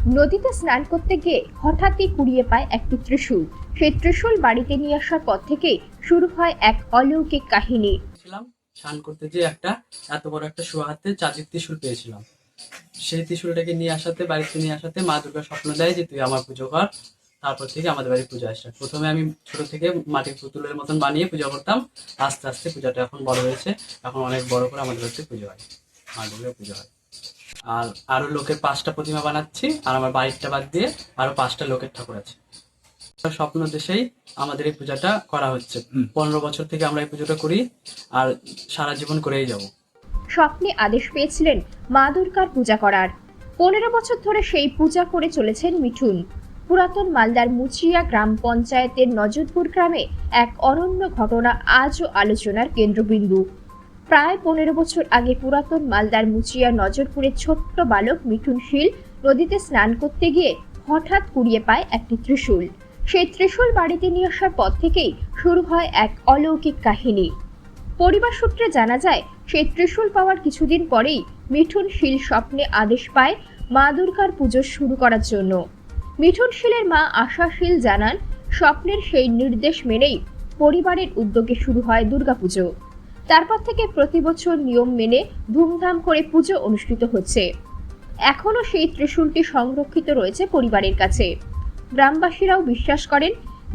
নদীতে স্নান করতে গিয়ে হঠাৎই কুড়িয়ে পায় একটি ত্রিশূল। সেই ত্রিশূল বাড়িতে নিয়ে আসার পর থেকেই শুরু হয় এক অলৌকিক কাহিনী। ছিলাম স্নান করতে যে এত বড় একটা শোয়া হাতে চাঁদের ত্রিশূল পেয়েছিলাম। সেই ত্রিশূলটাকে বাড়িতে নিয়ে আসাতে মা দুর্গা স্বপ্ন দেয় যে তুই আমার পুজো কর। তারপর থেকে আমাদের বাড়ি পূজা আসে। প্রথমে আমি ছোট থেকে মাটির পুতুলের মতন বানিয়ে পূজা করতাম। আস্তে আস্তে পূজাটা এখন বড় হয়েছে, এখন অনেক বড় করে আমাদের বাড়িতে পুজো হয়, মা দুর্গার পুজো হয়। আর আরো লোকের 5টা প্রতিমা বানাচ্ছি, আর আমার বাড়িটা বাদ দিয়ে আরো 5টা লোকের ঠাকুর আছে। স্বপ্ন দেশেই আমাদের এই পূজাটা করা হচ্ছে। 15 বছর থেকে আমরা এই পুজোটা করি, আর সারা জীবন করেই যাব। স্বপ্নে আদেশ পেয়েছিলেন মা দুর্গার পূজা করার। 15 বছর ধরে সেই পূজা করে চলেছেন মিঠুন। পুরাতন মালদার মুচিয়া গ্রাম পঞ্চায়েতের নজরপুর গ্রামে এক অনন্য ঘটনা আজও আলোচনার কেন্দ্রবিন্দু। প্রায় 15 বছর আগে পুরাতন মালদার মুচিয়া নজরপুরের ছোট্ট বালক মিঠুন শীল নদীতে স্নান করতে গিয়ে হঠাৎ কুড়িয়ে পায় একটি ত্রিশূল। সেই ত্রিশূল বাড়িতে নিয়ে আসার পর থেকেই শুরু হয় এক অলৌকিক কাহিনী। পরিবার সূত্রে জানা যায়, সেই ত্রিশূল পাওয়ার কিছুদিন পরেই মিঠুন শীল স্বপ্নে আদেশ পায় মা দুর্গার পুজো শুরু করার জন্য। মিঠুন শীলের মা আশা শীল জানান, স্বপ্নের সেই নির্দেশ মেনেই পরিবারের উদ্যোগে শুরু হয় দুর্গাপুজো। তারপর থেকে প্রতি বছর নিয়ম মেনে ধুমধাম করে পুজো অনুষ্ঠিত হচ্ছে। এখনো সেই ত্রিশূলটি সংরক্ষিত রয়েছে পরিবারের কাছে। গ্রামবাসীরাও বিশ্বাস করেন,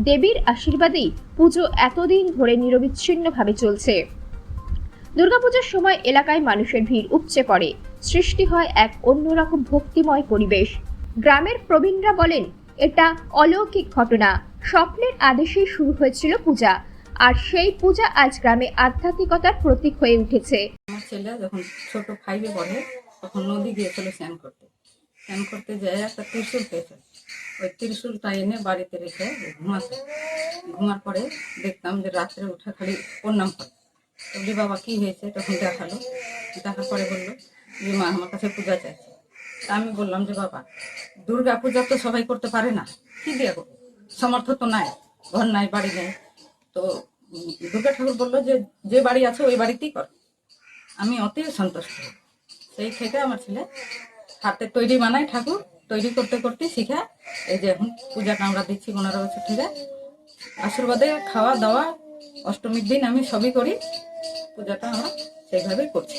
দেবীর আশীর্বাদেই পুজো এতদিন ধরে নিরবিচ্ছিন্নভাবে চলছে। দুর্গাপূজার সময় এলাকায় মানুষের ভিড় উপচে পড়ে, সৃষ্টি হয় এক অন্যরকম ভক্তিময় পরিবেশ। গ্রামের প্রবীণরা বলেন, এটা অলৌকিক ঘটনা। স্বপ্নের আদেশেই শুরু হয়েছিল পূজা, আর সেই পূজা আজ গ্রামে আধ্যাত্মিকতার প্রতীক হয়ে উঠেছে। আমার ছেলে যখন ছোট 5-এ পড়ে তখন নদী গিয়েছিল স্নান করতে যেয়ে একটা ত্রিশূল পেয়েছে। ওই ত্রিশূলটা এনে বাড়িতে রেখে ঘুমার পরে দেখতাম যে রাত্রে উঠে খালি প্রণাম করে। তো বলি, বাবা কি হয়েছে? তখন দেখার পরে বললো যে মা আমার কাছে পূজা চাইছে। তা আমি বললাম যে বাবা, দুর্গা পূজা তো সবাই করতে পারে না, কি দিয়ে করবো, সামর্থ্য তো নাই, ঘর নাই, বাড়ি নেই। তো দুর্গা ঠাকুর বললো যে যে বাড়ি আছে ওই বাড়িতেই কর। আমি অতি সন্তুষ্ট। সেই থেকে আমার ছেলে হাতে তৈরি বানায়, ঠাকুর তৈরি করতে করতে শিখে এই যে এখন পূজাটা আমরা দিচ্ছি 15 বছর থেকে। আশীর্বাদে খাওয়া দাওয়া অষ্টমীর দিন আমি সবই করি, পূজাটা আমরা সেইভাবেই করছি।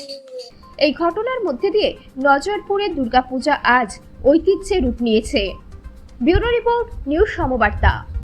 এই ঘটনার মধ্যে দিয়ে নজরপুরের দুর্গাপূজা আজ ঐতিহ্যে রূপ নিয়েছে। Bureau report, news সমবার্তা।